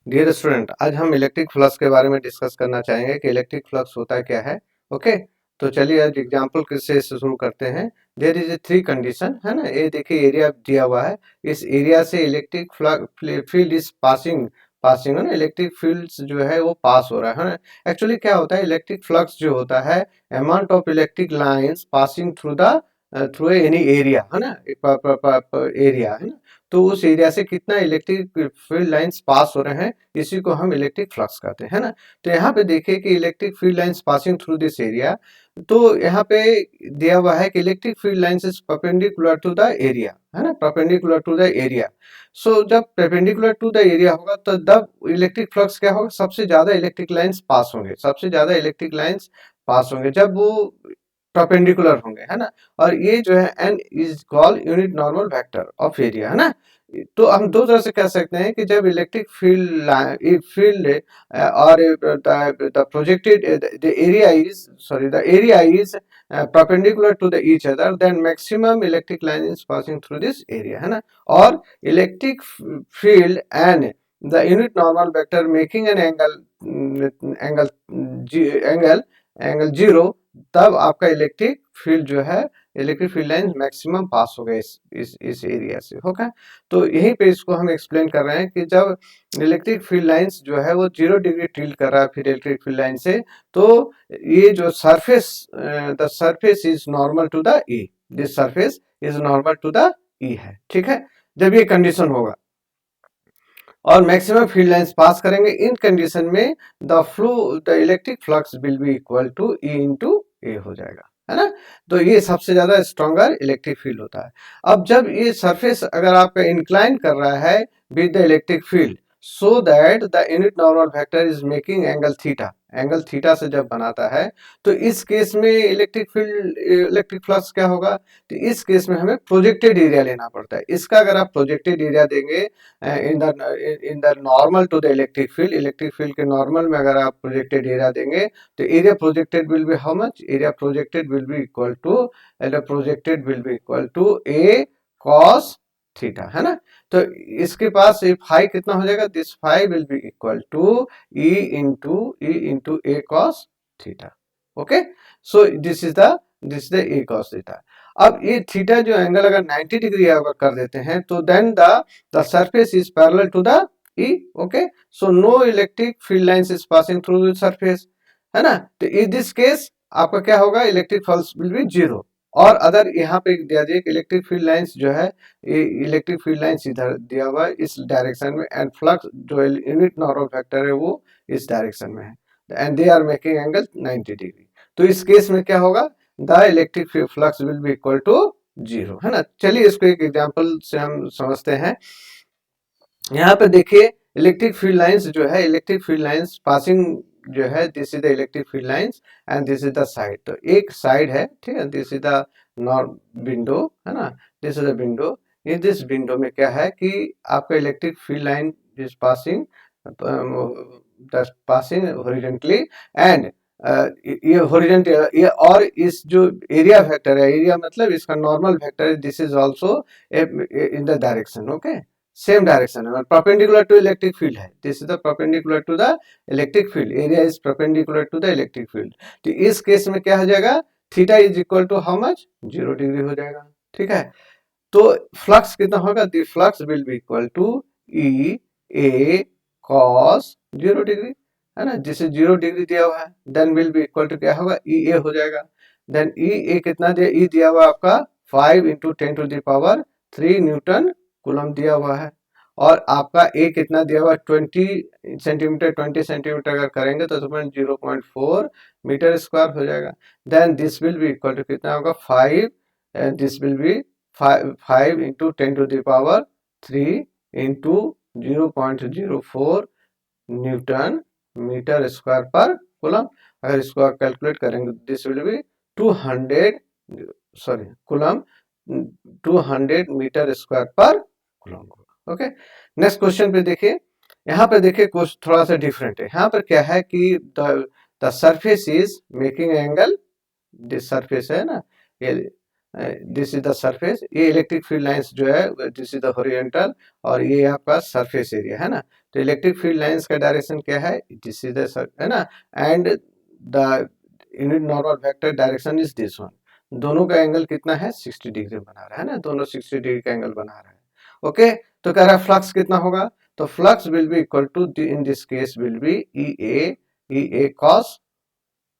Dear student, आज हम electric flux के बारे में डिस्कस करना चाहेंगे कि इलेक्ट्रिक फ्लक्स होता क्या है। ओके, तो चलिए आज एग्जांपल से शुरू करते हैं। There is a three condition है ना। ये देखिए एरिया दिया हुआ है, इस एरिया से electric field is passing passing है ना। इलेक्ट्रिक फील्ड जो है वो पास हो रहा है ना। एक्चुअली क्या होता है, इलेक्ट्रिक फ्लक्स जो होता है amount of electric lines passing through the through any area है ना। एरिया है ना, तो उस एरिया से कितना इलेक्ट्रिक फील्ड लाइंस पास हो रहे हैं, इसी को हम इलेक्ट्रिक फ्लक्स कहते हैं, है ना। तो यहाँ पे देखिए कि electric field lines passing through this area, तो यहाँ पे दिया हुआ है कि electric field lines is perpendicular to the area, है ना, perpendicular to the area. So जब परपेंडिकुलर टू द एरिया होगा तो तब इलेक्ट्रिक फ्लक्स क्या होगा, सबसे ज्यादा इलेक्ट्रिक लाइंस पास होंगे, सबसे ज्यादा इलेक्ट्रिक लाइंस पास होंगे जब वो परपेंडिकुलर होंगे, है ना। और ये जो है N is called unit normal vector of area, है ना। तो हम दो तरह से कह सकते हैं कि जब इलेक्ट्रिक फील्ड और the projected the area is sorry the area is perpendicular to the each other, then maximum electric line is passing through this area, है ना। और electric field and the unit normal vector making an angle zero, तब आपका electric field जो है, electric field line maximum pass हो गए इस एरिया से, होगा। तो यहीं पे इसको हम एक्सप्लेन कर रहे हैं कि जब इलेक्ट्रिक फील्ड लाइंस जो है वो 0 डिग्री टिल्ट कर रहा है फिर इलेक्ट्रिक फील्ड लाइन से, तो ये जो surface the surface is normal to the E, this surface is normal to the E है, ठीक है। जब ये कंडीशन होगा और मैक्सिमम फील्ड लाइंस पास करेंगे, इन कंडीशन में the electric flux will be equal to E into A हो जाएगा, है ना। तो ये सबसे ज्यादा स्ट्रॉन्गर इलेक्ट्रिक फील्ड होता है। अब जब ये सरफेस अगर आप इंक्लाइन कर रहा है with the electric field, so that the unit normal vector is making angle theta से जब बनाता है, तो इस केस में इलेक्ट्रिक फ्लक्स क्या होगा, तो इस केस में हमें प्रोजेक्टेड एरिया लेना पड़ता है। इसका अगर आप प्रोजेक्टेड एरिया देंगे in the normal to the electric field के नॉर्मल में अगर आप प्रोजेक्टेड एरिया देंगे, तो area projected will be how much, area projected will be equal to A cos theta, है ना। तो इसके पास ये फाई कितना हो जाएगा, this phi will be equal to E into A cos theta. Okay, so this is the A cos theta. अब ये थीटा जो एंगल अगर 90 डिग्री अगर कर देते हैं, तो then the surface is parallel to the E. Okay, so no electric field lines is passing through the surface, है ना। तो इन दिस केस आपका क्या होगा, electric flux will be zero. और अगर यहाँ पे दिया जाए इलेक्ट्रिक फील्ड लाइंस जो है, इलेक्ट्रिक फील्ड लाइंस इधर दिया हुआ है इस डायरेक्शन में, एंड फ्लक्स जो यूनिट नॉर्मल वेक्टर है वो इस डायरेक्शन में है, and they are making angle 90 degree. तो इस केस में क्या होगा, the electric flux will be equal to zero, है ना। चलिए इसको एक एग्जांपल से हम समझते हैं। यहाँ पे देखिए इलेक्ट्रिक फील्ड लाइंस जो है, इलेक्ट्रिक फील्ड लाइंस पासिंग जो है, this is the electric field lines and this is the side. तो एक साइड है, ठीक है, this is the north window, है ना, this is the window. In this window में क्या है कि आपका electric field line is passing horizontally, and ये हॉरिजॉन्टल, ये और इस जो एरिया वेक्टर है, एरिया मतलब इसका नॉर्मल वेक्टर है, this is also in the direction, okay, same direction है, परपेंडिकुलर टू इलेक्ट्रिक फील्ड है, this is the perpendicular to the electric field, area is perpendicular to the electric field. तो इस case में क्या हो जाएगा, theta is equal to how much, 0 degree हो जाएगा, ठीक है। तो फ्लक्स कितना होगा, the flux will be equal to E A cos 0 degree, है ना, जिसे 0 डिग्री दिया हुआ है, then will be equal to क्या होगा, ई ए हो जाएगा। देन ई ए कितना दिया, ई दिया हुआ आपका 5 इंटू 10⁻³ न्यूटन कूलम दिया हुआ है, और आपका ए कितना दिया हुआ 20 सेंटीमीटर अगर करेंगे तो 0.4 मीटर स्क्वायर हो जाएगा। Then this will be equal to कितना होगा 5, this will be 5 into 10⁻³ into 0.04 newton metre square per coulomb. अगर इसको आप कैलकुलेट करेंगे, this will be 200 coulomb 200 metre square per coulomb. Okay, next question पे देखिए। यहाँ पे देखिए कुछ थोड़ा सा डिफरेंट है। यहाँ पर क्या है कि the surface is making angle, this surface है ना, ये दिस इज द सरफेस, ये इलेक्ट्रिक फील्ड लाइंस जो है दिस इज द हॉरिजॉन्टल, और ये आपका सरफेस एरिया है ना। तो इलेक्ट्रिक फील्ड लाइंस का डायरेक्शन क्या है, दिस इज द है ना, and the unit normal vector direction is this one. दोनों का एंगल कितना है, 60 डिग्री बना रहा है ना, दोनों 60 डिग्री का एंगल बना रहा है। ओके, तो कह रहा है फ्लक्स कितना होगा, तो flux will be equal to in this case will be E A cos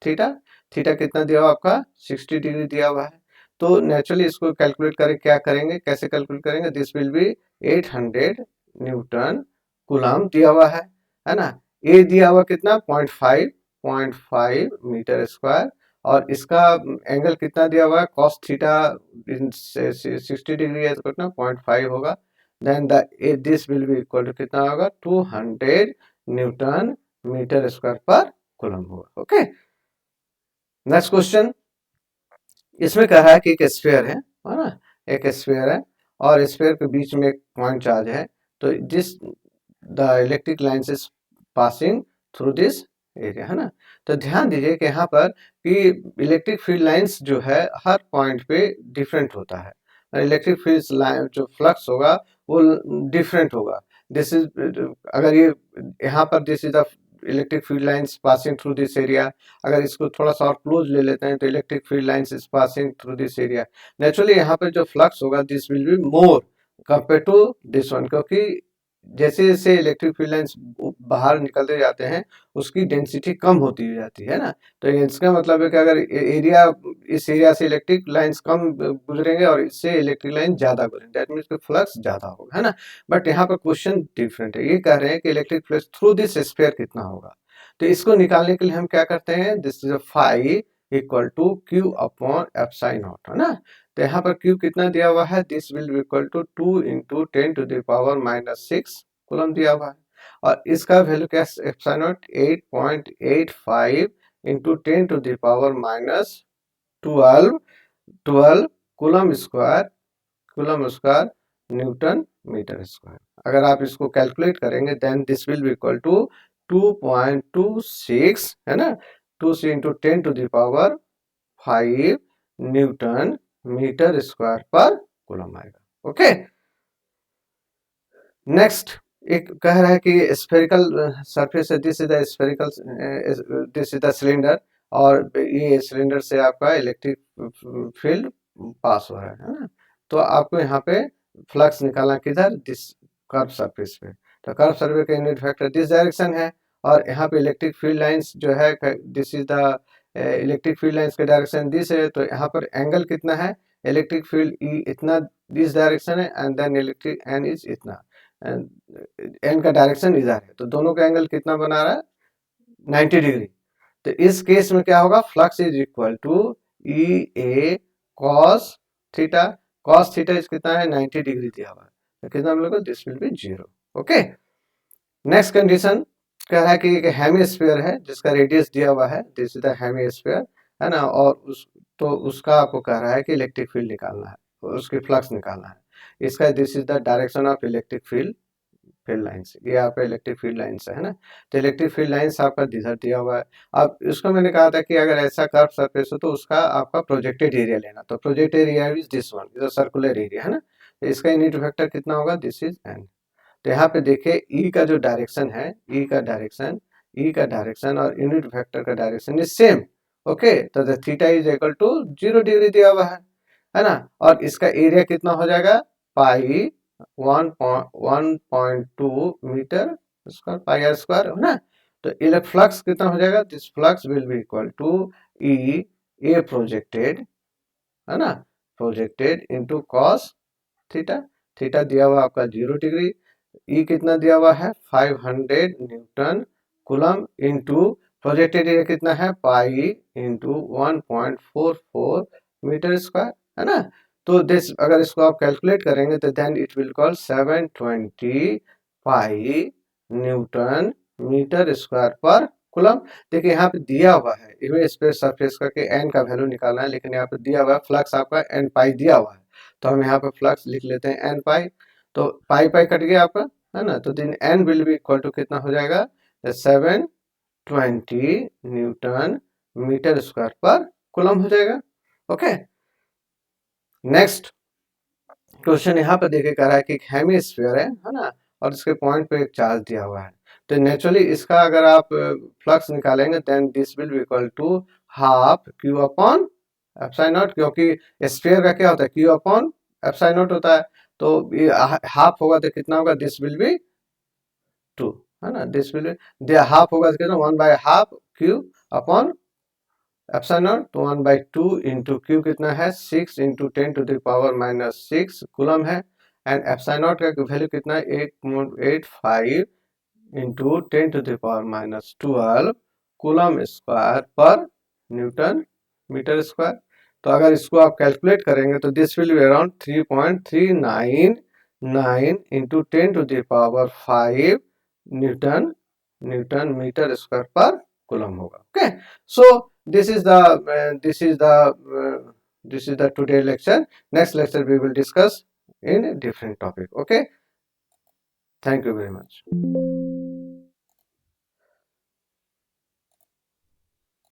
theta. Theta कितना दिया हुआ आपका, 60 डिग्री दिया हुआ है। तो नेचुरली इसको कैलकुलेट करें, क्या करेंगे, कैसे कैलकुलेट करेंगे, this will B 800 Newton coulomb दिया हुआ है ना। ए दिया हुआ कितना, 0.5 मीटर स्क्वायर, और इसका एंगल कितना दिया हुआ है, कॉस थीटा 60 डिग्री है तो कितना 0.5 होगा। Then the this will be equal to कितना होगा, 200 newton metre square per coulomb होगा। ओके, नेक्स्ट क्वेश्चन, इसमें कहा है कि एक स्फीयर है ना, एक स्फीयर है और स्फीयर के बीच में एक पॉइंट चार्ज है, तो this the electric lines is passing through this area है ना। तो ध्यान दीजिए कि यहाँ पर कि इलेक्ट्रिक फील्ड लाइंस जो है हर पॉइंट पे डिफरेंट होता है, इलेक्ट्रिक फील्ड लाइन जो फ्लक्स होगा वो डिफरेंट होगा। दिस इज, अगर ये यहाँ पर this is the electric field lines passing through this area, अगर इसको थोड़ा सा और क्लोज ले लेते हैं तो electric field lines is passing through this area. Naturally यहाँ पे जो फ्लक्स होगा this will be more compare to this one, क्योंकि जैसे जैसे इलेक्ट्रिक फील्ड लाइंस बाहर निकलते जाते हैं उसकी डेंसिटी कम होती जाती है ना। तो इसका मतलब है कि अगर एरिया, इस एरिया से इलेक्ट्रिक लाइंस कम गुजरेंगे और इससे इलेक्ट्रिक लाइन ज्यादा गुजरेंगे, दैट मीन्स फ्लक्स ज्यादा होगा है ना। बट यहाँ पर क्वेश्चन डिफरेंट है, ये कह रहे हैं कि electric flux through this sphere कितना होगा। तो इसको निकालने के लिए हम क्या करते हैं, this is phi equal to Q upon epsilon naught है ना। तो यहाँ पर क्यू कितना दिया हुआ है, this will be equal to 2 into 10⁻⁻6 coulomb दिया हुआ है, और इसका वैल्यू क्या, epsilon naught 8.85 into 10⁻12 12 coulomb square newton metre square. अगर आप इसको कैलकुलेट करेंगे then this will be equal to 2.26 है ना, 2 से into 10⁻5 newton metre square per coulomb आएगा। ओके, नेक्स्ट एक कह रहा है कि स्फेरिकल सरफेस है, this is the spherical, this is the cylinder, और ये सिलेंडर से आपका इलेक्ट्रिक फील्ड पास हो रहा है ना। तो आपको यहाँ पे फ्लक्स निकालना किधर, दिस कर्व सरफेस पे। तो कर्व सरफेस का यूनिट वेक्टर दिस डायरेक्शन है, और यहाँ पे इलेक्ट्रिक फील्ड लाइंस जो है this is the electric field lines का डायरेक्शन दिस है। तो यहाँ पर एंगल कितना है, इलेक्ट्रिक फील्ड ई इतना दिस डायरेक्शन है, and then electric N is इतना, एन का डायरेक्शन इधर है, तो दोनों का एंगल कितना बना रहा है, 90 डिग्री। तो इस केस में क्या होगा, flux is equal to E A cos theta, cos theta is कितना है, 90 डिग्री दिया हुआ है, तो कितना मिलेगा, this will B 0। Okay, next condition कह रहा है कि एक हेमिस्फीयर है जिसका रेडियस दिया हुआ है, दिस इज द हेमिस्फीयर है ना, और तो उसका आपको कह रहा है कि इलेक्ट्रिक फील्ड निकालना है, उसकी फ्लक्स निकालना है। इसका this is the direction of electric field lines, ये आपका इलेक्ट्रिक फील्ड लाइंस है ना। तो इलेक्ट्रिक फील्ड लाइंस आपका इधर दिया हुआ है। अब इसको मैंने कहा था कि अगर ऐसा कर्व सरफेस हो तो उसका आपका प्रोजेक्टेड एरिया लेना, तो projected area is this one, is a circular area है ना। तो इसका यूनिट वेक्टर कितना होगा, दिस इज एन। तो यहाँ पे देखिए ई का जो डायरेक्शन है, ई का डायरेक्शन और यूनिट वेक्टर का डायरेक्शन इज सेम। ओके, तो the theta is equal to 0 degree दिया हुआ है ना, और इसका एरिया कितना हो जाएगा, pi 1.2 metre square, pi R square है ना। तो इलेक्ट्रिक फ्लक्स कितना हो जाएगा, this flux will be equal to E A projected है ना, projected into cos theta, theta दिया हुआ आपका 0 डिग्री, ई कितना दिया हुआ है 500 Newton coulomb into projected area कितना है, पाई इंटू 1.44 मीटर स्क्वायर है ना। तो दिस अगर इसको आप कैलकुलेट करेंगे तो then it will call 720 pi newton metre square per coulomb. देखिए यहाँ पे दिया हुआ है इमेज स्पेस सरफेस का कि एन का वैल्यू निकालना है, लेकिन यहाँ पे दिया हुआ है फ्लक्स आपका एन पाई दिया हुआ है, तो हम यहाँ पे फ्लक्स लिख लेते हैं एन पाई। तो पाई पाई कट गया आपका है ना, तो then N will be equal to कितना हो जाएगा, 720 newton metre square per coulomb हो जाएगा। ओके, नेक्स्ट क्वेश्चन यहाँ पर देखिए कह रहा है कि एक हेमिस्फीयर है ना, और इसके पॉइंट पे एक चार्ज दिया हुआ है। तो नेचुरली इसका अगर आप फ्लक्स निकालेंगे then this will be equal to half Q upon epsilon naught, क्योंकि स्फीयर का क्या होता है क्यू अपॉन एप्सिलॉन नॉट होता है। तो ये हाफ होगा तो कितना होगा, दिस विल बी 2, है ना, दिस विल बी हाफ होगा तो कितना 1/2 क्यू अपॉन एप्सिलॉन नॉट, तो 1/2 इंटू क्यू कितना है 6 इंटू 10⁻⁻6 कूलम है। एंड एप्सिलॉन नॉट का वैल्यू कितना है 8.85 into 10⁻12 coulomb square per newton metre square. तो अगर इसको आप कैलकुलेट करेंगे तो this will be around 3.399 into 10⁵ newton newton metre square per coulomb होगा। Okay, so this is the this is the today lecture. Next lecture we will discuss in a different topic. Okay, thank you very much.